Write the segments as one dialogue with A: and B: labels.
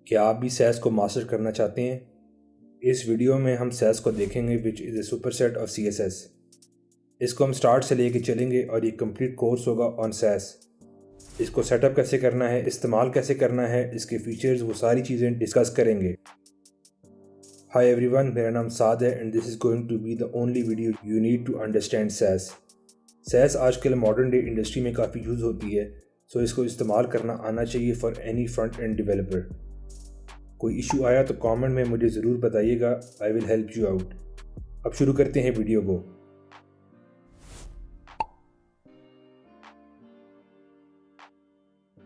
A: क्या आप भी सैस को मास्टर करना चाहते हैं? इस वीडियो में हम सैस को देखेंगे which is a superset of CSS। इसको हम स्टार्ट से लेके चलेंगे और ये कंप्लीट कोर्स होगा ऑन सैस। इसको सेटअप कैसे करना है, इस्तेमाल कैसे करना है, इसके फीचर्स, वो सारी चीज़ें डिस्कस करेंगे। हाय एवरीवन, मेरा नाम साद है and this is going to be the only video you need to understand Sass. Sass आजकल मॉडर्न डे इंडस्ट्री में काफ़ी यूज़ होती है, सो इसको इस्तेमाल करना आना चाहिए for any front end developer. कोई इशू आया तो कमेंट में मुझे ज़रूर बताइएगा, I will help you out. अब शुरू करते हैं वीडियो को।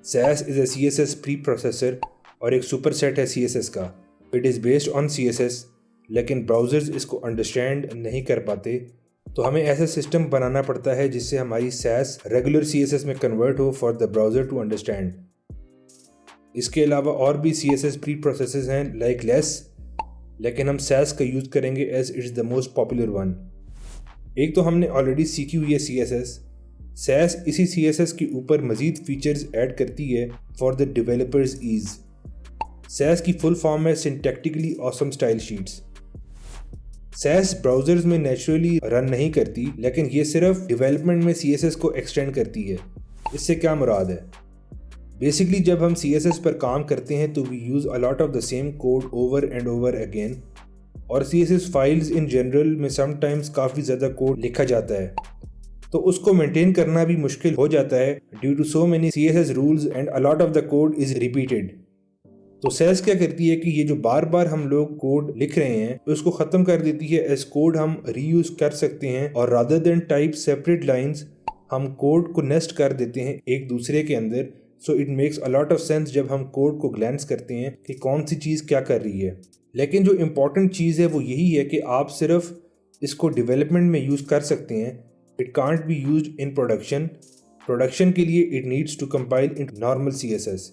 A: सैस इज़ अ CSS प्री प्रोसेसर और एक सुपरसेट है CSS का। It is based on CSS, लेकिन ब्राउज़र्स इसको अंडरस्टैंड नहीं कर पाते, तो हमें ऐसा सिस्टम बनाना पड़ता है जिससे हमारी सैस रेगुलर CSS में कन्वर्ट हो for the browser to understand. इसके अलावा और भी CSS प्री प्रोसेसेस हैं लाइक लेस, लेकिन हम सैस का यूज़ करेंगे as it's the most popular one. एक तो हमने ऑलरेडी सीखी हुई है CSS। सैस इसी CSS के ऊपर मज़ीद फीचर्स ऐड करती है for the developers ease. Sass की फुल फॉर्म है syntactically awesome style sheets. Sass browsers में नेचुरली रन नहीं करती, लेकिन ये सिर्फ डेवलपमेंट में CSS को एक्सटेंड करती है। इससे क्या मुराद है? बेसिकली जब हम CSS पर काम करते हैं तो we use a lot of the same code over and over again, और CSS फाइल्स इन जनरल में समटाइम्स काफ़ी ज़्यादा कोड लिखा जाता है, तो उसको मेंटेन करना भी मुश्किल हो जाता है due to so many CSS rules and a lot of the code is repeated. तो सैस क्या करती है कि ये जो बार बार हम लोग कोड लिख रहे हैं उसको ख़त्म कर देती है। एज कोड हम रीयूज़ कर सकते हैं, और rather than type separate lines हम कोड को नेस्ट कर देते हैं एक दूसरे के अंदर। So it makes a lot of sense जब हम कोड को ग्लैंस करते हैं कि कौन सी चीज़ क्या कर रही है। लेकिन जो इम्पॉर्टेंट चीज़ है वो यही है कि आप सिर्फ इसको डेवलपमेंट में यूज़ कर सकते हैं। It can't be used in production. Production के लिए it needs to compile in normal CSS।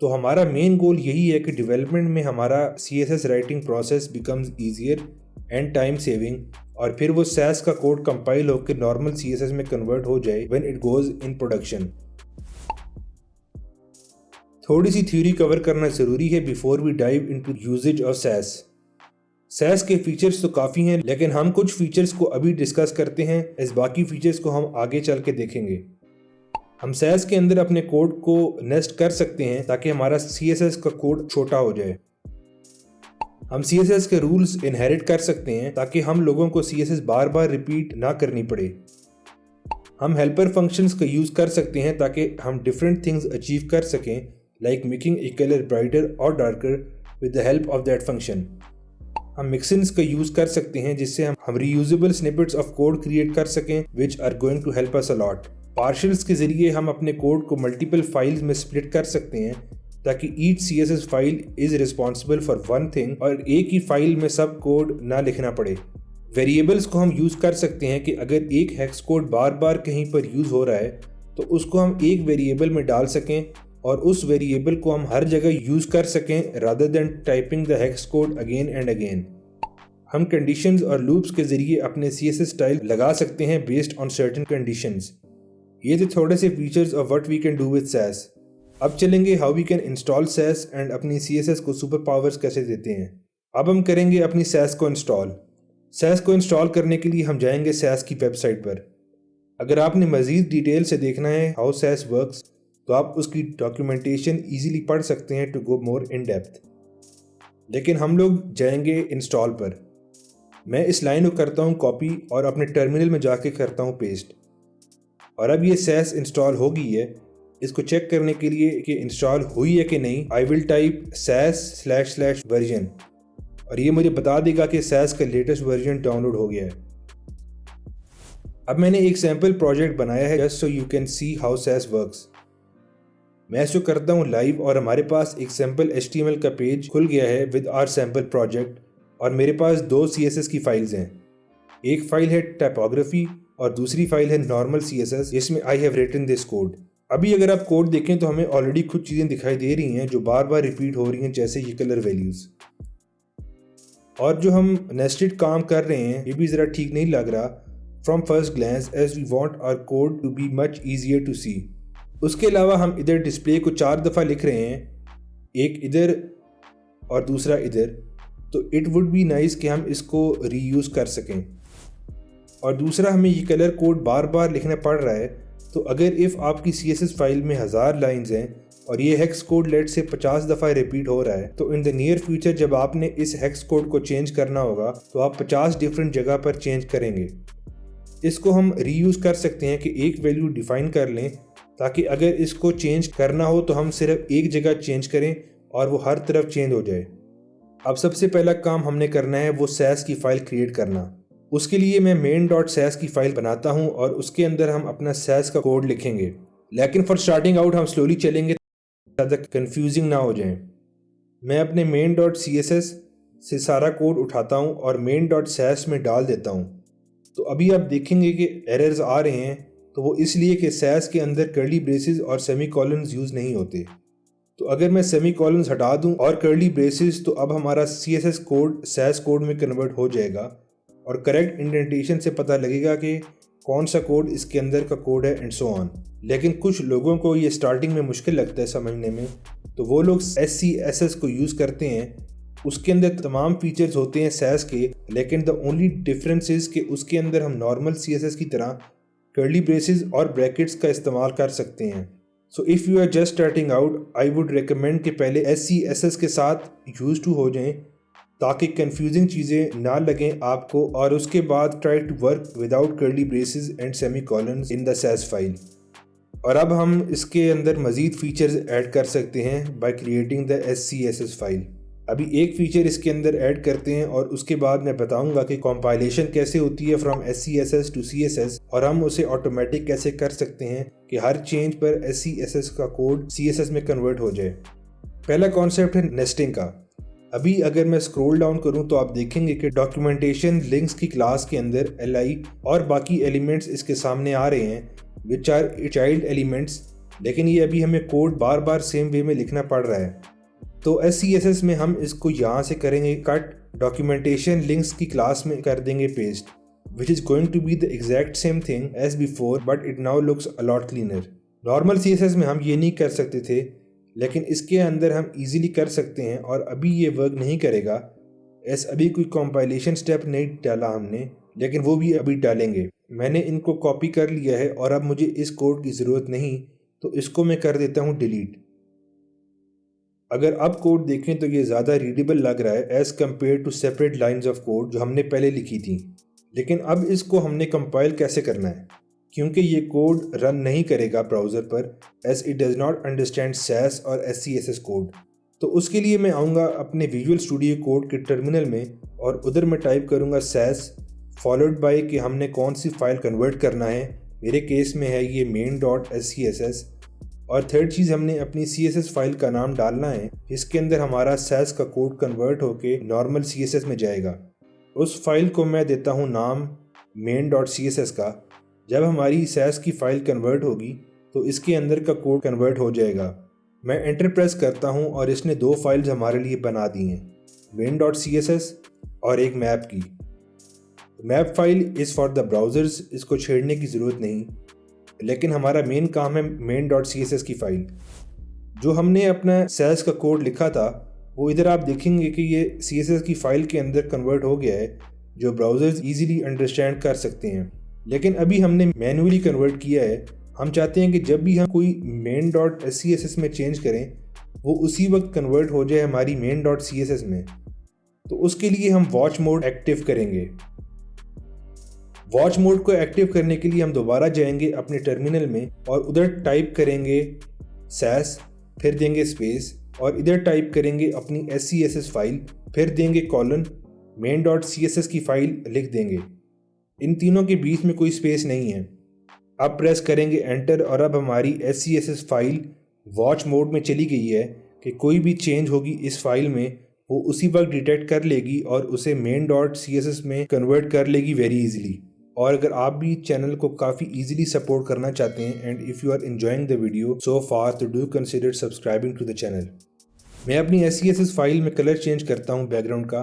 A: तो हमारा मेन गोल यही है कि डेवलपमेंट में हमारा CSS writing process becomes easier and time saving, और फिर वो सैस का कोड कंपाइल होकर नॉर्मल CSS में कन्वर्ट हो जाए when it goes in production. थोड़ी सी थ्योरी कवर करना ज़रूरी है before we dive into usages of Sass. Sass के फीचर्स तो काफ़ी हैं, लेकिन हम कुछ फीचर्स को अभी डिस्कस करते हैं, इस बाकी फीचर्स को हम आगे चल के देखेंगे। हम सैस के अंदर अपने कोड को नेस्ट कर सकते हैं ताकि हमारा CSS का कोड छोटा हो जाए। हम CSS के रूल्स इनहेरिट कर सकते हैं ताकि हम लोगों को CSS बार बार रिपीट ना करनी पड़े। हम हेल्पर फंक्शंस का यूज़ कर सकते हैं ताकि हम डिफरेंट थिंग्स अचीव कर सकें, like making a color brighter or darker with the help of that function। हम मिक्सिन्स का यूज़ कर सकते हैं जिससे हम reusable snippets of code create कर सकें which are going to help us a lot। पार्शल्स के ज़रिए हम अपने कोड को मल्टीपल फाइल्स में स्प्लिट कर सकते हैं ताकि each CSS file is responsible for one thing, और एक ही फाइल में सब कोड ना लिखना पड़े। वेरिएबल्स को हम यूज़ कर सकते हैं कि अगर एक हेक्स कोड बार बार कहीं पर यूज़ हो रहा है तो उसको हम एक वेरिएबल में डाल सकें और उस वेरिएबल को हम हर जगह यूज़ कर सकें rather than typing the hex code again and again. हम कंडीशंस और लूप्स के ज़रिए अपने CSS स्टाइल लगा सकते हैं बेस्ड ऑन सर्टेन कंडीशंस। ये थे थोड़े से features of what we can do with Sass. अब चलेंगे how we can install Sass and अपनी CSS को सुपर पावर्स कैसे देते हैं। अब हम करेंगे अपनी सैस को इंस्टॉल। सैस को इंस्टॉल करने के लिए हम जाएंगे सैस की वेबसाइट पर। अगर आपने मज़ीद डिटेल से देखना है हाउ सैस वर्क्स तो आप उसकी डॉक्यूमेंटेशन इजीली पढ़ सकते हैं to go more in depth, लेकिन हम लोग जाएंगे इंस्टॉल पर। मैं इस लाइन को करता हूँ कॉपी और अपने टर्मिनल में जाके करता हूँ पेस्ट, और अब ये सैस इंस्टॉल हो गई है। इसको चेक करने के लिए कि इंस्टॉल हुई है कि नहीं, आई विल टाइप sas//version और ये मुझे बता देगा कि सैस का लेटेस्ट वर्जन डाउनलोड हो गया है। अब मैंने एक सैम्पल प्रोजेक्ट बनाया है just so you can see how Sass works. मैं इसको करता हूँ लाइव, और हमारे पास एक सैम्पल HTML का पेज खुल गया है विद आवर सैम्पल प्रोजेक्ट, और मेरे पास दो CSS की फाइल्स हैं। एक फाइल है टाइपोग्राफी और दूसरी फाइल है नॉर्मल CSS जिसमें I have written this code. अभी अगर आप कोड देखें तो हमें ऑलरेडी कुछ चीज़ें दिखाई दे रही हैं जो बार बार रिपीट हो रही हैं, जैसे ये कलर वैल्यूज़। और जो हम नेस्टेड काम कर रहे हैं ये भी ज़रा ठीक नहीं लग रहा from first glance, as we want our code to be much easier to see. उसके अलावा हम इधर डिस्प्ले को 4 दफ़ा लिख रहे हैं एक इधर और दूसरा इधर, तो इट वुड बी नाइस कि हम इसको रीयूज़ कर सकें। और दूसरा, हमें ये कलर कोड बार बार लिखना पड़ रहा है, तो अगर इफ़ आपकी CSS फाइल में 1000 लाइंस हैं और ये हेक्स कोड लेट से 50 दफ़ा रिपीट हो रहा है, तो इन द नियर फ्यूचर जब आपने इस हेक्स कोड को चेंज करना होगा तो आप 50 डिफरेंट जगह पर चेंज करेंगे। इसको हम रीयूज़ कर सकते हैं कि एक वैल्यू डिफ़ाइन कर लें, ताकि अगर इसको चेंज करना हो तो हम सिर्फ एक जगह चेंज करें और वो हर तरफ चेंज हो जाए। अब सबसे पहला काम हमने करना है वो सैस की फ़ाइल क्रिएट करना। उसके लिए मैं main.sas की फ़ाइल बनाता हूँ और उसके अंदर हम अपना सैस का कोड लिखेंगे। लेकिन फॉर स्टार्टिंग आउट हम स्लोली चलेंगे, ज़्यादा कंफ्यूजिंग ना हो जाए। मैं अपने main.css से सारा कोड उठाता हूँ और main.sas में डाल देता हूँ। तो अभी आप देखेंगे कि एरर्स आ रहे हैं, तो वो इसलिए कि सैस के अंदर कर्ली ब्रेसेस और सेमी कॉलन्स यूज़ नहीं होते। तो अगर मैं सेमी कॉलन्स हटा दूं और कर्ली ब्रेसेस, तो अब हमारा CSS कोड सैस कोड में कन्वर्ट हो जाएगा और करेक्ट इंडेंटेशन से पता लगेगा कि कौन सा कोड इसके अंदर का कोड है एंड सो ऑन। लेकिन कुछ लोगों को ये स्टार्टिंग में मुश्किल लगता है समझने में, तो वो लोग SCSS को यूज़ करते हैं। उसके अंदर तमाम फीचर्स होते हैं सैस के, लेकिन द ओनली डिफरेंस इज़ कि उसके अंदर हम नॉर्मल CSS की तरह कर्ली ब्रेसेस और ब्रैकेट्स का इस्तेमाल कर सकते हैं। So if you are just starting out, I would recommend कि पहले SCSS के साथ यूज टू हो जाएं, ताकि कंफ्यूजिंग चीज़ें ना लगें आपको, और उसके बाद try to work without curly braces and semicolons in the Sass file. और अब हम इसके अंदर मज़ीद फीचर्स ऐड कर सकते हैं by creating the SCSS file. अभी एक फ़ीचर इसके अंदर ऐड करते हैं और उसके बाद मैं बताऊंगा कि कंपाइलेशन कैसे होती है फ्रॉम SCSS टू CSS, और हम उसे ऑटोमेटिक कैसे कर सकते हैं कि हर चेंज पर SCSS का कोड CSS में कन्वर्ट हो जाए। पहला कॉन्सेप्ट है नेस्टिंग का। अभी अगर मैं स्क्रॉल डाउन करूं तो आप देखेंगे कि डॉक्यूमेंटेशन लिंक्स की क्लास के अंदर li और बाकी एलिमेंट्स इसके सामने आ रहे हैं, विच आर चाइल्ड एलिमेंट्स। लेकिन ये अभी हमें कोड बार बार सेम वे में लिखना पड़ रहा है। तो SCSS में हम इसको यहाँ से करेंगे कट, डॉक्यूमेंटेशन लिंक्स की क्लास में कर देंगे paste, which is going to be the exact same thing as before, but it now looks a lot cleaner. Normal CSS में हम ये नहीं कर सकते थे, लेकिन इसके अंदर हम इजीली कर सकते हैं, और अभी ये वर्क नहीं करेगा अभी कोई कंपाइलेशन स्टेप नहीं डाला हमने, लेकिन वो भी अभी डालेंगे। मैंने इनको कॉपी कर लिया है और अब मुझे इस कोड की ज़रूरत नहीं, तो इसको मैं कर देता हूँ डिलीट। अगर अब कोड देखें तो ये ज़्यादा रीडेबल लग रहा है as compare to separate lines of code जो हमने पहले लिखी थी। लेकिन अब इसको हमने कंपाइल कैसे करना है, क्योंकि ये कोड रन नहीं करेगा ब्राउज़र पर, as it does not understand Sass और SCSS कोड। तो उसके लिए मैं आऊँगा अपने विजुअल स्टूडियो कोड के टर्मिनल में और उधर मैं टाइप करूँगा सैस फॉलोड बाय कि हमने कौन सी फाइल कन्वर्ट करना है। मेरे केस में है ये main.SCSS। और थर्ड चीज़, हमने अपनी CSS फाइल का नाम डालना है जिसके अंदर हमारा सैस का कोड कन्वर्ट होके नॉर्मल CSS में जाएगा। उस फाइल को मैं देता हूँ नाम main.CSS का। जब हमारी सैस की फ़ाइल कन्वर्ट होगी तो इसके अंदर का कोड कन्वर्ट हो जाएगा। मैं एंटर प्रेस करता हूँ और इसने दो फाइल्स हमारे लिए बना दी हैं, main.css और एक मैप की। Map file is for the browsers, इसको छेड़ने की ज़रूरत नहीं, लेकिन हमारा मेन काम है main.css की फ़ाइल। जो हमने अपना सैस का कोड लिखा था वो इधर आप देखेंगे कि ये CSS की फ़ाइल के अंदर कन्वर्ट हो गया है, जो ब्राउज़र्स ईज़िली अंडरस्टैंड कर सकते हैं। लेकिन अभी हमने मैन्युअली कन्वर्ट किया है। हम चाहते हैं कि जब भी हम कोई main.scss में चेंज करें वो उसी वक्त कन्वर्ट हो जाए हमारी main.css में। तो उसके लिए हम वॉच मोड एक्टिव करेंगे। वॉच मोड को एक्टिव करने के लिए हम दोबारा जाएंगे अपने टर्मिनल में और उधर टाइप करेंगे सैस, फिर देंगे स्पेस और इधर टाइप करेंगे अपनी SCSS फाइल, फिर देंगे कॉलन, main.css की फ़ाइल लिख देंगे। इन तीनों के बीच में कोई स्पेस नहीं है। अब प्रेस करेंगे एंटर और अब हमारी SCSS फाइल वॉच मोड में चली गई है कि कोई भी चेंज होगी इस फाइल में वो उसी वक्त डिटेक्ट कर लेगी और उसे main.css में कन्वर्ट कर लेगी वेरी इजीली। और अगर आप भी चैनल को काफ़ी इजीली सपोर्ट करना चाहते हैं and if you are enjoying the video so far, तो do consider subscribing to the channel. मैं अपनी SCSS फाइल में कलर चेंज करता हूँ बैकग्राउंड का,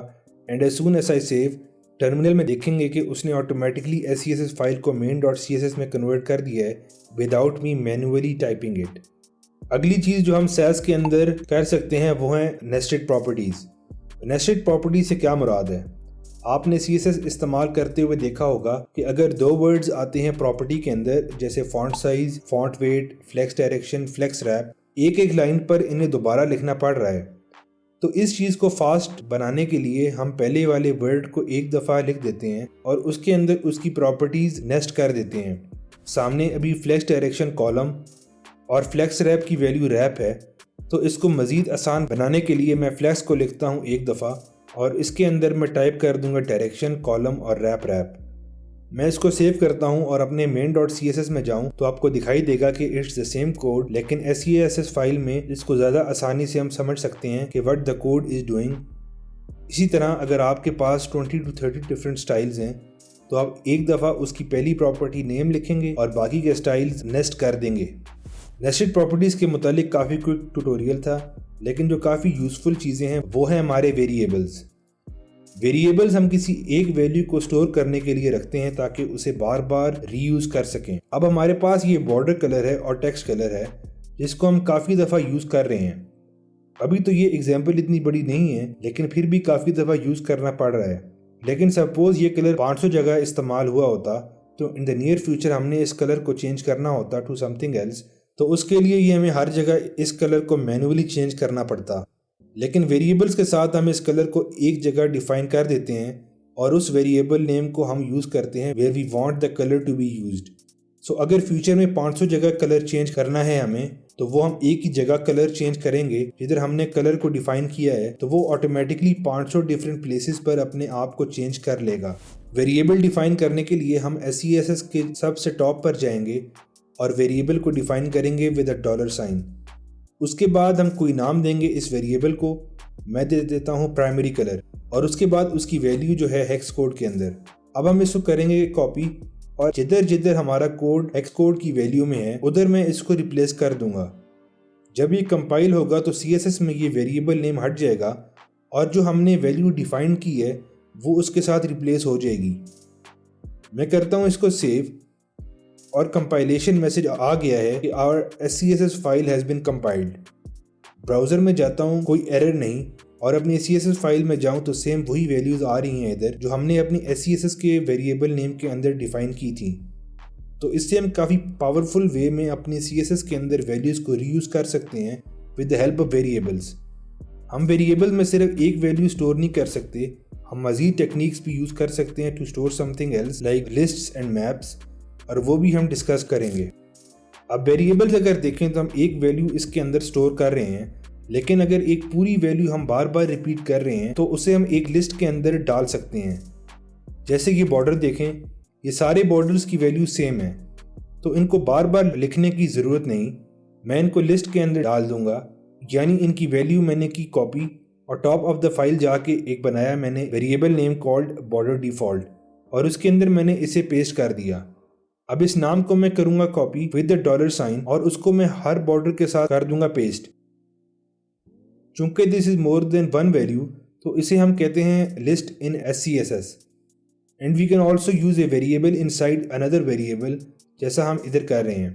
A: and as soon as I save, terminal में देखेंगे कि उसने ऑटोमेटिकली SCSS फाइल को main.css में कन्वर्ट कर दिया है without me manually typing it. अगली चीज़ जो हम सैस के अंदर कर सकते हैं वो है नेस्टेड प्रॉपर्टीज़। नेस्टेड प्रॉपर्टी से क्या मुराद है? आपने CSS इस्तेमाल करते हुए देखा होगा कि अगर दो वर्ड्स आते हैं प्रॉपर्टी के अंदर, जैसे font size, font weight, flex direction, flex wrap, एक एक लाइन पर इन्हें दोबारा लिखना पड़ रहा है। तो इस चीज़ को फास्ट बनाने के लिए हम पहले वाले वर्ड को एक दफ़ा लिख देते हैं और उसके अंदर उसकी प्रॉपर्टीज़ नेस्ट कर देते हैं। सामने अभी फ्लेक्स डायरेक्शन कॉलम और फ्लेक्स रैप की वैल्यू रैप है, तो इसको मज़ीद आसान बनाने के लिए मैं फ्लेक्स को लिखता हूँ एक दफ़ा और इसके अंदर मैं टाइप कर दूंगा डायरेक्शन कॉलम और रैप रैप। मैं इसको सेव करता हूँ और अपने main.css में जाऊँ तो आपको दिखाई देगा कि इट्स द सेम कोड, लेकिन SESS फाइल में इसको ज़्यादा आसानी से हम समझ सकते हैं कि what the code is doing. इसी तरह अगर आपके पास 20 to 30 डिफरेंट स्टाइल्स हैं तो आप एक दफ़ा उसकी पहली प्रॉपर्टी नेम लिखेंगे और बाकी के स्टाइल्स नेस्ट कर देंगे। नेस्टेड प्रॉपर्टीज़ के मुतालिक काफ़ी क्विक ट्यूटोरियल था, लेकिन जो काफ़ी यूज़फुल चीज़ें हैं वो हैं हमारे वेरिएबल्स। वेरिएबल्स हम किसी एक वैल्यू को स्टोर करने के लिए रखते हैं ताकि उसे बार बार रीयूज़ कर सकें। अब हमारे पास ये बॉर्डर कलर है और टेक्स्ट कलर है जिसको हम काफ़ी दफ़ा यूज़ कर रहे हैं। अभी तो ये एग्जाम्पल इतनी बड़ी नहीं है, लेकिन फिर भी काफ़ी दफ़ा यूज़ करना पड़ रहा है। लेकिन सपोज़ ये कलर 500 जगह इस्तेमाल हुआ होता तो इन द नियर फ्यूचर हमने इस कलर को चेंज करना होता टू समथिंग एल्स, तो उसके लिए ये हमें हर जगह इस कलर को मैनुअली चेंज करना पड़ता। लेकिन वेरिएबल्स के साथ हम इस कलर को एक जगह डिफाइन कर देते हैं और उस वेरिएबल नेम को हम यूज़ करते हैं where we want the colour to be used. So अगर फ्यूचर में 500 जगह कलर चेंज करना है हमें, तो वो हम एक ही जगह कलर चेंज करेंगे। जिधर हमने कलर को डिफाइन किया है तो वो ऑटोमेटिकली 500 डिफरेंट प्लेसेस पर अपने आप को चेंज कर लेगा। वेरिएबल डिफाइन करने के लिए हम SESS के सबसे टॉप पर जाएंगे और वेरिएबल को डिफाइन करेंगे विद $। उसके बाद हम कोई नाम देंगे इस वेरिएबल को। मैं दे देता हूँ प्राइमरी कलर और उसके बाद उसकी वैल्यू जो है हेक्स कोड के अंदर। अब हम इसको करेंगे कॉपी और जिधर जिधर हमारा कोड हेक्स कोड की वैल्यू में है उधर मैं इसको रिप्लेस कर दूंगा। जब ये कंपाइल होगा तो CSS में ये वेरिएबल नेम हट जाएगा और जो हमने वैल्यू डिफाइन की है वो उसके साथ रिप्लेस हो जाएगी। मैं करता हूँ इसको सेव और कंपाइलेशन मैसेज आ गया है कि our SCSS file has been compiled. Browser में जाता हूँ, कोई एरर नहीं, और अपनी SCSS फाइल में जाऊँ तो सेम वही वैल्यूज़ आ रही हैं इधर जो हमने अपनी SCSS के वेरिएबल नेम के अंदर डिफाइन की थी। तो इससे हम काफ़ी पावरफुल वे में अपनी CSS के अंदर वैल्यूज़ को रीयूज़ कर सकते हैं with the help of variables. हम वेरिएबल में सिर्फ एक वैल्यू स्टोर नहीं कर सकते, हम मज़ीद टेक्निक्स भी यूज़ कर सकते हैं to store something else like lists and maps, और वो भी हम डिस्कस करेंगे। अब वेरिएबल्स अगर देखें तो हम एक वैल्यू इसके अंदर स्टोर कर रहे हैं, लेकिन अगर एक पूरी वैल्यू हम बार बार रिपीट कर रहे हैं तो उसे हम एक लिस्ट के अंदर डाल सकते हैं। जैसे ये बॉर्डर देखें, ये सारे बॉर्डर्स की वैल्यू सेम है, तो इनको बार बार लिखने की ज़रूरत नहीं। मैं इनको लिस्ट के अंदर डाल दूंगा, यानी इनकी वैल्यू मैंने की कॉपी और टॉप ऑफ द फाइल जाके एक बनाया मैंने variable name called border default और उसके अंदर मैंने इसे पेस्ट कर दिया। अब इस नाम को मैं करूंगा कॉपी विद द $, और उसको मैं हर बॉर्डर के साथ कर दूंगा पेस्ट। चूंकि this is more than one value तो इसे हम कहते हैं list in SCSS, and we can also use a variable inside another variable, जैसा हम इधर कर रहे हैं।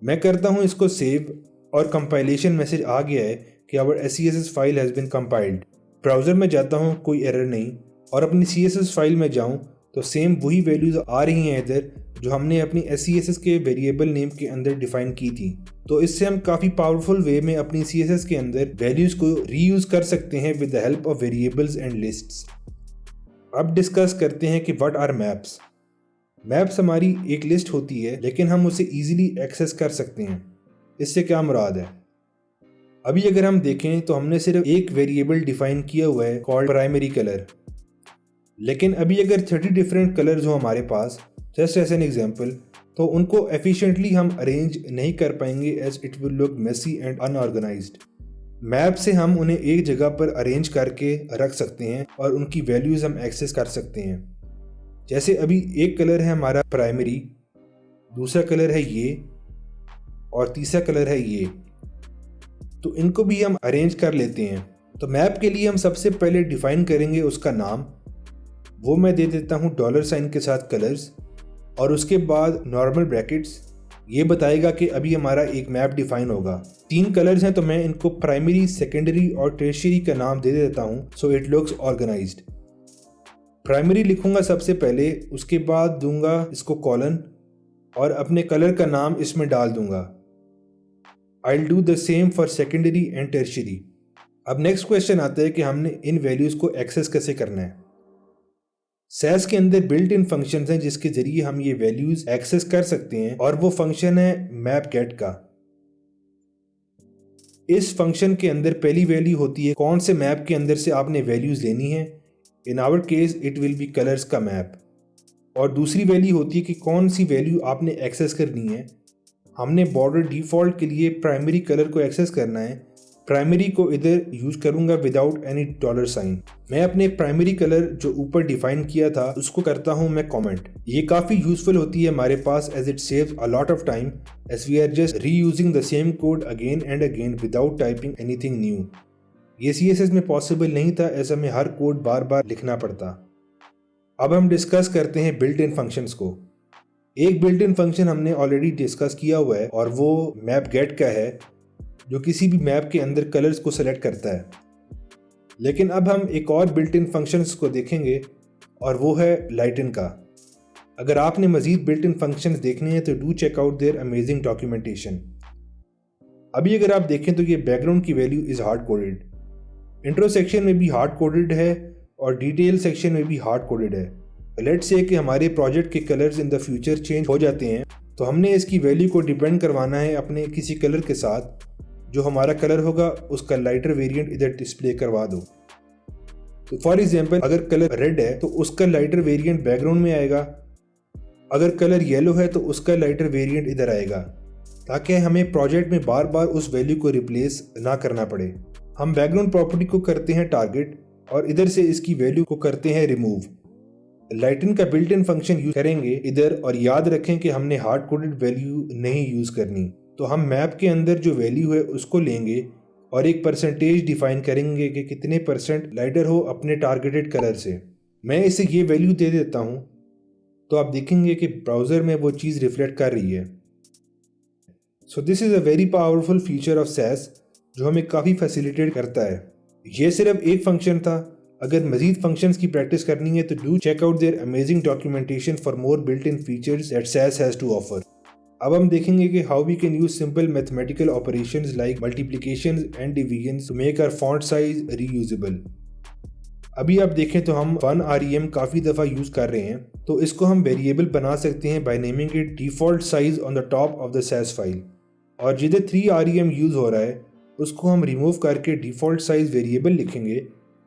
A: मैं करता हूं इसको सेव और कंपाइलेशन मैसेज आ गया है कि our SCSS file has been compiled. Browser में जाता हूं, कोई एरर नहीं, और अपनी CSS फाइल में जाऊं तो सेम वही वैल्यूज़ आ रही हैं इधर जो हमने अपनी SCSS के वेरिएबल नेम के अंदर डिफाइन की थी। तो इससे हम काफ़ी पावरफुल वे में अपनी CSS के अंदर वैल्यूज़ को रीयूज़ कर सकते हैं with the help of variables and lists. अब डिस्कस करते हैं कि व्हाट आर मैप्स। मैप्स हमारी एक लिस्ट होती है, लेकिन हम उसे ईजिली एक्सेस कर सकते हैं। इससे क्या मुराद है? अभी अगर हम देखें तो हमने सिर्फ एक वेरिएबल डिफाइन किया हुआ है कॉल्ड प्राइमरी कलर, लेकिन अभी अगर 30 डिफरेंट कलर्स हो हमारे पास, जस्ट एज एन एग्जाम्पल, तो उनको एफिशिएंटली हम अरेंज नहीं कर पाएंगे as it will look messy and unorganised. Map से हम उन्हें एक जगह पर अरेंज करके रख सकते हैं और उनकी वैल्यूज़ हम एक्सेस कर सकते हैं। जैसे अभी एक कलर है हमारा प्राइमरी, दूसरा कलर है ये, और तीसरा कलर है ये, तो इनको भी हम अरेंज कर लेते हैं। तो मैप के लिए हम सबसे पहले डिफाइन करेंगे उसका नाम, वो मैं दे देता हूँ $, के साथ कलर्स, और उसके बाद नॉर्मल ब्रैकेट्स, ये बताएगा कि अभी हमारा एक मैप डिफाइन होगा। 3 कलर्स हैं तो मैं इनको प्राइमरी, सेकेंडरी और टर्शियरी का नाम दे देता हूँ so it looks organised. Primary लिखूंगा सबसे पहले, उसके बाद दूंगा इसको कॉलन और अपने कलर का नाम इसमें डाल दूंगा। I will do the same for secondary and tertiary. अब नेक्स्ट क्वेश्चन आता है कि हमने इन वैल्यूज को एक्सेस कैसे करना है। सैस के अंदर बिल्ट इन फंक्शंस हैं जिसके जरिए हम ये वैल्यूज एक्सेस कर सकते हैं और वो फंक्शन है मैप गेट का। इस फंक्शन के अंदर पहली वैल्यू होती है कौन से मैप के अंदर से आपने वैल्यूज लेनी है। In our case it will be colours का मैप। और दूसरी वैल्यू होती है कि कौन सी वैल्यू आपने एक्सेस करनी है। हमने बॉर्डर डिफॉल्ट के लिए प्राइमरी कलर को एक्सेस करना है। प्राइमरी को इधर यूज करूंगा विदाउट एनी डॉलर साइन। मैं अपने प्राइमरी कलर जो ऊपर डिफाइन किया था उसको करता हूं मैं कमेंट। ये काफी यूजफुल होती है हमारे पास as it saves a lot of time as we are just reusing the same code again and again without typing anything new. ये CSS में पॉसिबल नहीं था, ऐसा में हर कोड बार बार लिखना पड़ता। अब हम डिस्कस करते हैं बिल्ट इन फंक्शंस को। एक बिल्ट इन फंक्शन हमने ऑलरेडी डिस्कस किया हुआ है और वो मैप गेट का है जो किसी भी मैप के अंदर कलर्स को सेलेक्ट करता है। लेकिन अब हम एक और बिल्ट इन फंक्शंस को देखेंगे और वो है लाइटन का। अगर आपने मजीद बिल्ट इन फंक्शंस देखने हैं तो do check out their amazing documentation. अभी अगर आप देखें तो ये बैकग्राउंड की value is hard coded, intro section में भी हार्ड कोडेड है और डिटेल सेक्शन में भी हार्ड कोडेड है। लेट्स से कि हमारे प्रोजेक्ट के colours in the future change हो जाते हैं तो हमने इसकी वैल्यू को डिपेंड करवाना है अपने किसी कलर के साथ। जो हमारा कलर होगा उसका लाइटर वेरिएंट इधर डिस्प्ले करवा दो। तो फॉर एग्जांपल अगर कलर रेड है तो उसका लाइटर वेरिएंट बैकग्राउंड में आएगा, अगर कलर येलो है तो उसका लाइटर वेरिएंट इधर आएगा, ताकि हमें प्रोजेक्ट में बार बार उस वैल्यू को रिप्लेस ना करना पड़े। हम बैकग्राउंड प्रॉपर्टी को करते हैं टारगेट और इधर से इसकी वैल्यू को करते हैं रिमूव। लाइटन का बिल्ट इन फंक्शन यूज करेंगे इधर, और याद रखें कि हमने हार्ड कोडेड वैल्यू नहीं यूज करनी। तो हम मैप के अंदर जो वैल्यू है उसको लेंगे और एक परसेंटेज डिफाइन करेंगे कि कितने परसेंट लाइटर हो अपने टारगेटेड कलर से। मैं इसे ये वैल्यू दे देता हूं तो आप देखेंगे कि ब्राउजर में वो चीज़ रिफ्लेक्ट कर रही है। So this is a very powerful feature of Sass जो हमें काफ़ी फैसिलिटेट करता है। ये सिर्फ एक फंक्शन था। अगर मजीद फंक्शंस की प्रैक्टिस करनी है तो do check out their amazing documentation for more built in features that Sass has to offer. अब हम देखेंगे कि how we can use simple mathematical operations like multiplication and division to make our font size reusable. अभी आप देखें तो हम 1 REM काफ़ी दफ़ा यूज़ कर रहे हैं, तो इसको हम वेरिएबल बना सकते हैं by naming it default size on the top of the Sass file. और जिधर 3 REM यूज़ हो रहा है उसको हम रिमूव करके डिफ़ॉल्ट साइज वेरिएबल लिखेंगे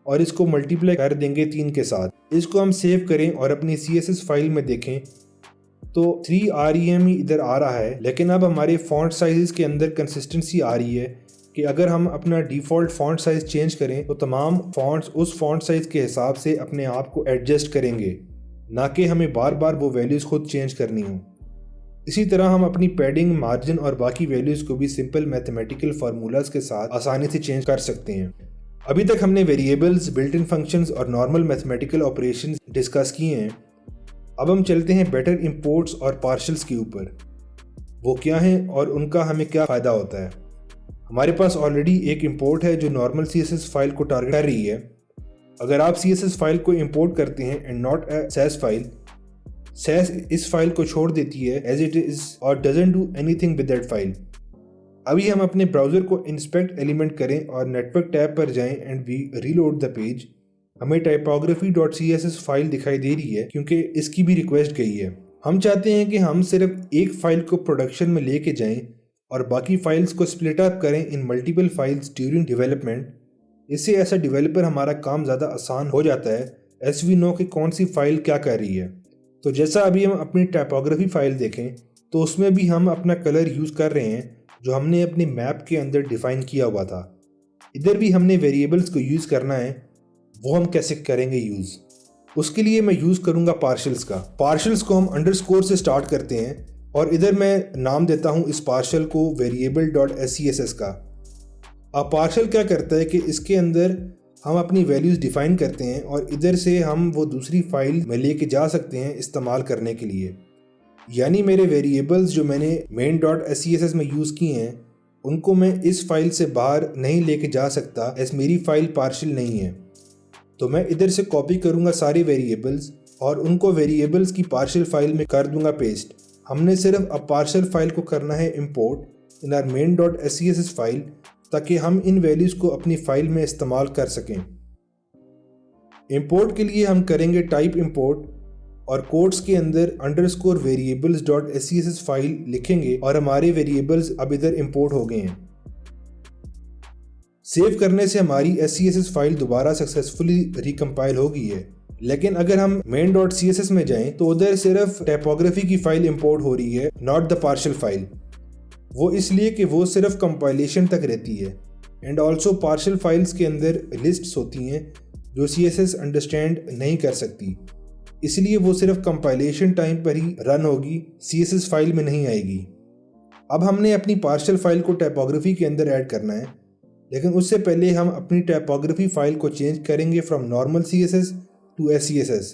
A: और इसको मल्टीप्लाई कर देंगे 3 के साथ। इसको हम सेव करें और अपनी CSS फाइल में देखें तो 3 REM ही इधर आ रहा है, लेकिन अब हमारे फॉन्ट साइज़ के अंदर कंसिस्टेंसी आ रही है कि अगर हम अपना डिफ़ॉल्ट फॉन्ट साइज़ चेंज करें तो तमाम फॉन्ट्स उस फॉन्ट साइज़ के हिसाब से अपने आप को एडजस्ट करेंगे, ना कि हमें बार बार वो वैल्यूज़ खुद चेंज करनी हो। इसी तरह हम अपनी पैडिंग, मार्जिन और बाकी वैल्यूज़ को भी सिंपल मैथमेटिकल फार्मूलाज के साथ आसानी से चेंज कर सकते हैं। अभी तक हमने वेरिएबल्स, बिल्ट इन फंक्शंस और नॉर्मल मैथमेटिकल ऑपरेशंस डिस्कस किए हैं। अब हम चलते हैं बेटर इंपोर्ट्स और पार्शल्स के ऊपर। वो क्या हैं और उनका हमें क्या फ़ायदा होता है। हमारे पास ऑलरेडी एक इंपोर्ट है जो नॉर्मल CSS फाइल को टारगेट कर रही है। अगर आप CSS फाइल को इंपोर्ट करते हैं and not a Sass file, Sass इस फाइल को छोड़ देती है एज इट इज़ और doesn't do anything with that file. अभी हम अपने ब्राउज़र को इंस्पेक्ट एलिमेंट करें और नेटवर्क टैब पर जाएं and we reload the page. हमें typography.css फाइल दिखाई दे रही है क्योंकि इसकी भी रिक्वेस्ट गई है। हम चाहते हैं कि हम सिर्फ एक फाइल को प्रोडक्शन में लेके जाएं और बाकी फाइल्स को स्प्लिट अप करें इन मल्टीपल फाइल्स ड्यूरिंग डेवलपमेंट। इससे ऐसा डेवलपर हमारा काम ज़्यादा आसान हो जाता है एज वी नो कि कौन सी फाइल क्या कर रही है। तो जैसा अभी हम अपनी टाइपोग्राफी फाइल देखें तो उसमें भी हम अपना कलर यूज़ कर रहे हैं जो हमने अपने मैप के अंदर डिफ़ाइन किया हुआ था। इधर भी हमने वेरिएबल्स को यूज़ करना है। वो हम कैसे करेंगे यूज़, उसके लिए मैं यूज़ करूँगा पार्शल्स का। पार्शल्स को हम अंडरस्कोर से स्टार्ट करते हैं और इधर मैं नाम देता हूँ इस पार्शल को variable.scss का। अब पार्शल क्या करता है कि इसके अंदर हम अपनी वैल्यूज़ डिफ़ाइन करते हैं और इधर से हम वो दूसरी फाइल में लेके जा सकते हैं इस्तेमाल करने के लिए। यानी मेरे वेरिएबल्स जो मैंने main.scss में यूज़ किए हैं उनको मैं इस फाइल से बाहर नहीं लेके जा सकता, एस मेरी फाइल पार्शियल नहीं है। तो मैं इधर से कॉपी करूँगा सारे वेरिएबल्स और उनको वेरिएबल्स की पार्शियल फाइल में कर दूंगा पेस्ट। हमने सिर्फ अब पार्शियल फाइल को करना है import in are main.scss file, ताकि हम इन वैल्यूज़ को अपनी फाइल में इस्तेमाल कर सकें। इंपोर्ट के लिए हम करेंगे टाइप इंपोर्ट और कोट्स के अंदर अंडरस्कोर variables.scss फाइल लिखेंगे और हमारे वेरिएबल्स अब इधर इंपोर्ट हो गए हैं। सेव करने से हमारी scss फाइल दोबारा सक्सेसफुली रिकम्पाइल हो गई है। लेकिन अगर हम main.css में जाएं तो उधर सिर्फ टाइपोग्राफी की फाइल इंपोर्ट हो रही है, नॉट द पार्शियल फाइल। वो इसलिए कि वो सिर्फ कंपाइलेशन तक रहती है एंड ऑल्सो पार्शियल फाइल्स के अंदर लिस्ट्स होती हैं जो CSS अंडरस्टैंड नहीं कर सकती, इसलिए वो सिर्फ कंपाइलेशन टाइम पर ही रन होगी, CSS फाइल में नहीं आएगी। अब हमने अपनी पार्शियल फाइल को टाइपोग्राफी के अंदर ऐड करना है, लेकिन उससे पहले हम अपनी टाइपोग्राफी फाइल को चेंज करेंगे from normal CSS to SCSS,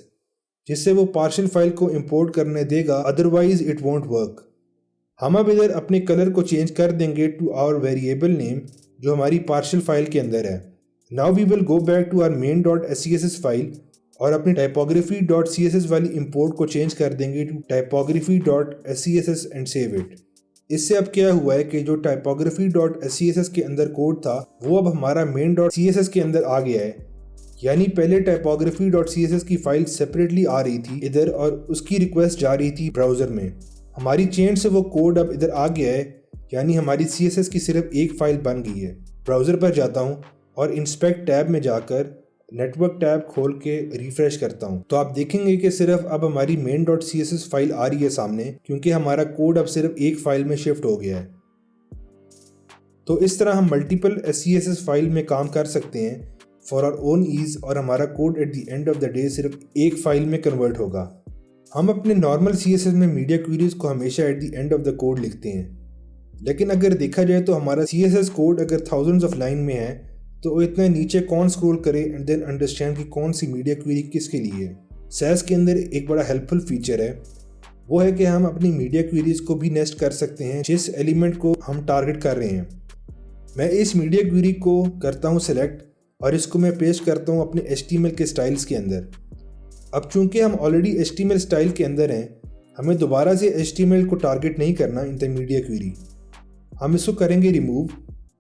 A: जिससे वो पार्शियल फाइल को इंपोर्ट करने देगा, अदरवाइज इट वोंट वर्क। हम अब इधर अपने कलर को चेंज कर देंगे टू आवर वेरिएबल नेम जो हमारी पार्शियल फाइल के अंदर है। Now we will go back to our main.scss file और अपनी typography.css वाली इंपोर्ट को चेंज कर देंगे to typography.scss and save it. इससे अब क्या हुआ है कि जो typography.scss के अंदर कोड था वो अब हमारा main.css के अंदर आ गया है। यानी पहले typography.css की फाइल सेपरेटली आ रही थी इधर और उसकी रिक्वेस्ट जा रही थी ब्राउज़र में। हमारी चेन से वो कोड अब इधर आ गया है, यानी हमारी CSS की सिर्फ एक फाइल बन गई है। ब्राउज़र पर जाता हूँ और इंस्पेक्ट टैब में जाकर नेटवर्क टैब खोल के रिफ्रेश करता हूँ तो आप देखेंगे कि सिर्फ अब हमारी main.css फाइल आ रही है सामने, क्योंकि हमारा कोड अब सिर्फ एक फाइल में शिफ्ट हो गया है। तो इस तरह हम मल्टीपल SCSS फाइल में काम कर सकते हैं फॉर आवर ओन ईज, और हमारा code at the end of the day सिर्फ एक फाइल में कन्वर्ट होगा। हम अपने नॉर्मल CSS में मीडिया क्वेरीज को हमेशा at the end of the code लिखते हैं, लेकिन अगर देखा जाए तो हमारा CSS कोड अगर थाउजेंड्स ऑफ लाइन में है तो इतना नीचे कौन स्क्रॉल करे एंड देन अंडरस्टैंड कि कौन सी मीडिया क्वेरी किसके लिए है। SAS के अंदर एक बड़ा हेल्पफुल फीचर है, वो है कि हम अपनी मीडिया क्वेरीज को भी नेस्ट कर सकते हैं जिस एलिमेंट को हम टारगेट कर रहे हैं। मैं इस मीडिया क्वेरी को करता हूँ सिलेक्ट और इसको मैं पेस्ट करता हूँ अपने HTML के स्टाइल्स के अंदर। अब चूंकि हम ऑलरेडी HTML स्टाइल के अंदर हैं, हमें दोबारा से HTML को टारगेट नहीं करना इन द मीडिया क्वेरी। हम इसको करेंगे रिमूव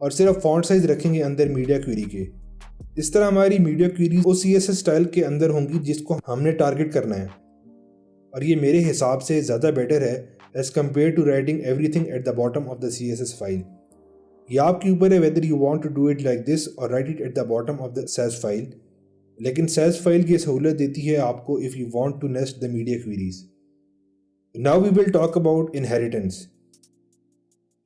A: और सिर्फ फॉन्ट साइज रखेंगे अंदर मीडिया क्वेरी के। इस तरह हमारी मीडिया क्वेरी वो CSS स्टाइल के अंदर होंगी जिसको हमने टारगेट करना है, और ये मेरे हिसाब से ज़्यादा बेटर है as compare to writing everything at the bottom of the CSS file. ये आपके ऊपर है whether you want to do it like this और write it at the bottom of the SAS file, लेकिन SAS फाइल की सहूलत देती है आपको if you want to nest the media queries. Now we will talk about inheritance.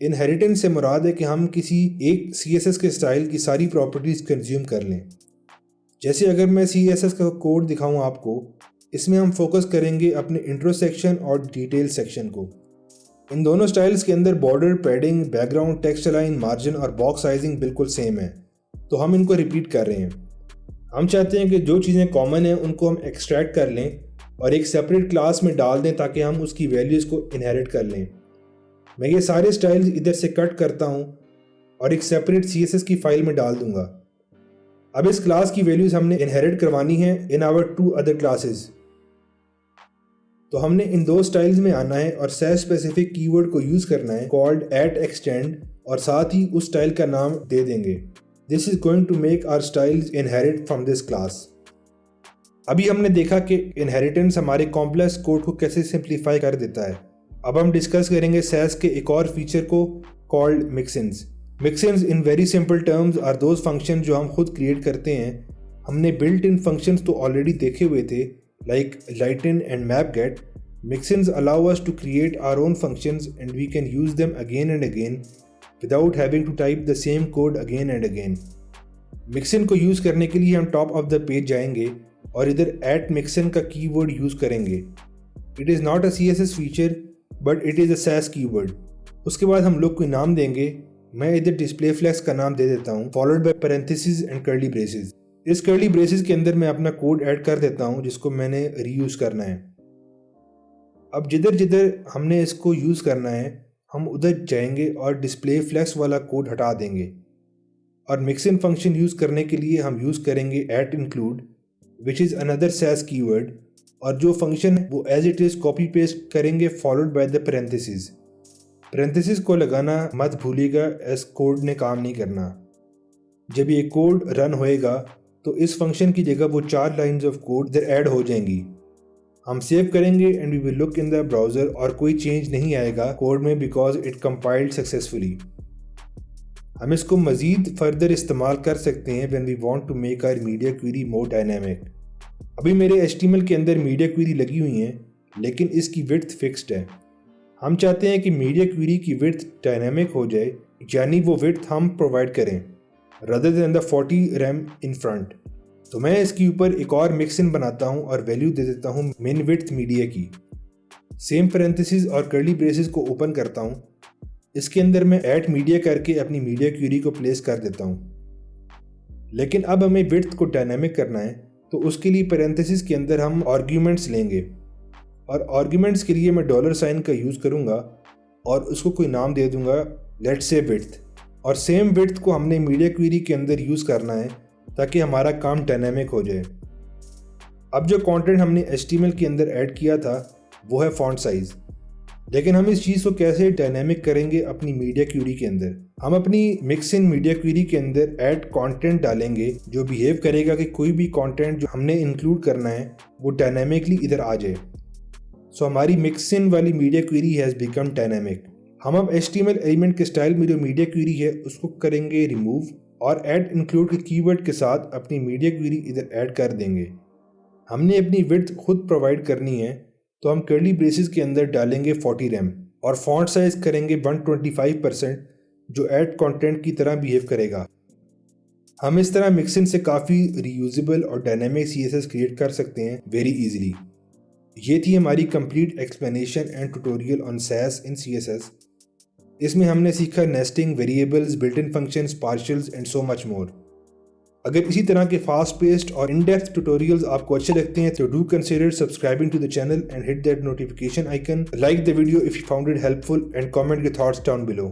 A: Inheritance से मुराद है कि हम किसी एक CSS के स्टाइल की सारी प्रॉपर्टीज़ कंज्यूम कर लें। जैसे अगर मैं CSS का कोड दिखाऊं आपको, इसमें हम फोकस करेंगे अपने इंट्रो सेक्शन और डिटेल सेक्शन को। इन दोनों स्टाइल्स के अंदर border, padding, background, text line, margin और बॉक्स साइजिंग बिल्कुल सेम है, तो हम इनको रिपीट कर रहे हैं। हम चाहते हैं कि जो चीज़ें कॉमन हैं उनको हम एक्सट्रैक्ट कर लें और एक सेपरेट क्लास में डाल दें ताकि हम उसकी वैल्यूज़ को इनहेरिट कर लें। मैं ये सारे स्टाइल्स इधर से कट करता हूँ और एक सेपरेट CSS की फाइल में डाल दूंगा। अब इस क्लास की वैल्यूज़ हमने इनहेरिट करवानी है इन आवर 2 अदर क्लासेस। तो हमने इन 2 स्टाइल्स में आना है और SAS स्पेसिफिक कीवर्ड को यूज़ करना है कॉल्ड @extend, और साथ ही उस स्टाइल का नाम दे देंगे। This is going to make our styles inherit from this class. अभी हमने देखा कि इनहेरिटेंस हमारे कॉम्प्लेक्स कोड को कैसे सिंप्लीफाई कर देता है। अब हम डिस्कस करेंगे SAS के एक और फीचर को called mixins. Mixins in very simple terms are those function जो हम खुद क्रिएट करते हैं। हमने बिल्ट इन फंक्शंस तो ऑलरेडी देखे हुए थे like lighten and mapget. Mixins allow us to create our own functions and we can use them again and again without having to type the same code again and again. Mixin को use करने के लिए हम top of the page जाएंगे और इधर @mixin का keyword use करेंगे। It is not a CSS feature but it is a SAS keyword. उसके बाद हम लोग कोई नाम देंगे। मैं इधर डिस्प्ले फ्लैक्स का नाम दे देता हूँ followed by parenthesis and curly braces. इस कर्ली ब्रेसेस के अंदर मैं अपना कोड ऐड कर देता हूँ जिसको मैंने रीयूज़ करना है। अब जिधर जिधर हमने इसको यूज़ करना है हम उधर जाएंगे और डिस्प्ले फ्लेक्स वाला कोड हटा देंगे। और मिक्स इन फंक्शन यूज़ करने के लिए हम यूज़ करेंगे @include which is another Sass keyword, और जो फंक्शन है वो as it is copy paste करेंगे followed by the parenthesis. Parenthesis को लगाना मत भूलिएगा, एस कोड ने काम नहीं करना। जब ये कोड रन होएगा तो इस फंक्शन की जगह वो 4 लाइंस ऑफ कोड इधर ऐड हो जाएंगी। हम सेव करेंगे and we will look in the browser और कोई चेंज नहीं आएगा कोड में बिकॉज इट कंपाइल्ड सक्सेसफुली। हम इसको मज़ीद फर्दर इस्तेमाल कर सकते हैं when we want to make our media query more dynamic. अभी मेरे HTML के अंदर मीडिया क्वेरी लगी हुई हैं लेकिन इसकी विड्थ फिक्स्ड है। हम चाहते हैं कि मीडिया क्वेरी की विड्थ डायनामिक हो जाए, यानी वो विड्थ हम प्रोवाइड करें rather than the 40 rem in front। तो मैं इसके ऊपर एक और मिक्स इन बनाता हूँ और वैल्यू दे देता हूँ min width मीडिया की। सेम पैरेंथेसिस और कर्ली ब्रेसेस को ओपन करता हूँ। इसके अंदर मैं ऐड मीडिया करके अपनी मीडिया क्वेरी को प्लेस कर देता हूँ। लेकिन अब हमें विड्थ को डायनामिक करना है तो उसके लिए पैरेंथेसिस के अंदर हम आर्ग्यूमेंट्स लेंगे और आर्ग्यूमेंट्स के लिए मैं $साइन का यूज़ करूँगा और उसको कोई नाम दे दूँगा लेट्स से विड्थ। और सेम विड्थ को हमने मीडिया क्वेरी के अंदर यूज़ करना है ताकि हमारा काम डायनामिक हो जाए। अब जो कंटेंट हमने HTML के अंदर ऐड किया था वो है फॉन्ट साइज़, लेकिन हम इस चीज़ को कैसे डायनामिक करेंगे अपनी मीडिया क्वेरी के अंदर। हम अपनी मिक्स इन मीडिया क्वेरी के अंदर ऐड कंटेंट डालेंगे जो बिहेव करेगा कि कोई भी कंटेंट जो हमने इंक्लूड करना है वो डायनामिकली इधर आ जाए। सो हमारी मिक्स इन वाली media query has become dynamic. हम अब HTML एलिमेंट के स्टाइल में जो मीडिया क्वेरी है उसको करेंगे रिमूव और ऐड इंक्लूड के कीवर्ड के साथ अपनी मीडिया क्वेरी इधर ऐड कर देंगे। हमने अपनी विड्थ खुद प्रोवाइड करनी है तो हम कर्ली ब्रेसेस के अंदर डालेंगे 40 rem और फॉन्ट साइज करेंगे 125% जो ऐड कंटेंट की तरह बिहेव करेगा। हम इस तरह मिक्स इन से काफ़ी रीयूजेबल और डायनामिक CSS क्रिएट कर सकते हैं वेरी इजीली। ये थी हमारी complete explanation and tutorial on Sass in CSS। इसमें हमने सीखा nesting, variables, built in functions, partials and so much more. अगर इसी तरह के फास्ट पेस्ड और इन डेप्थ ट्यूटोरियल्स आपको अच्छे लगते हैं तो do consider subscribing to the channel and hit that notification icon, like the video if you found it helpful and comment your thoughts down below.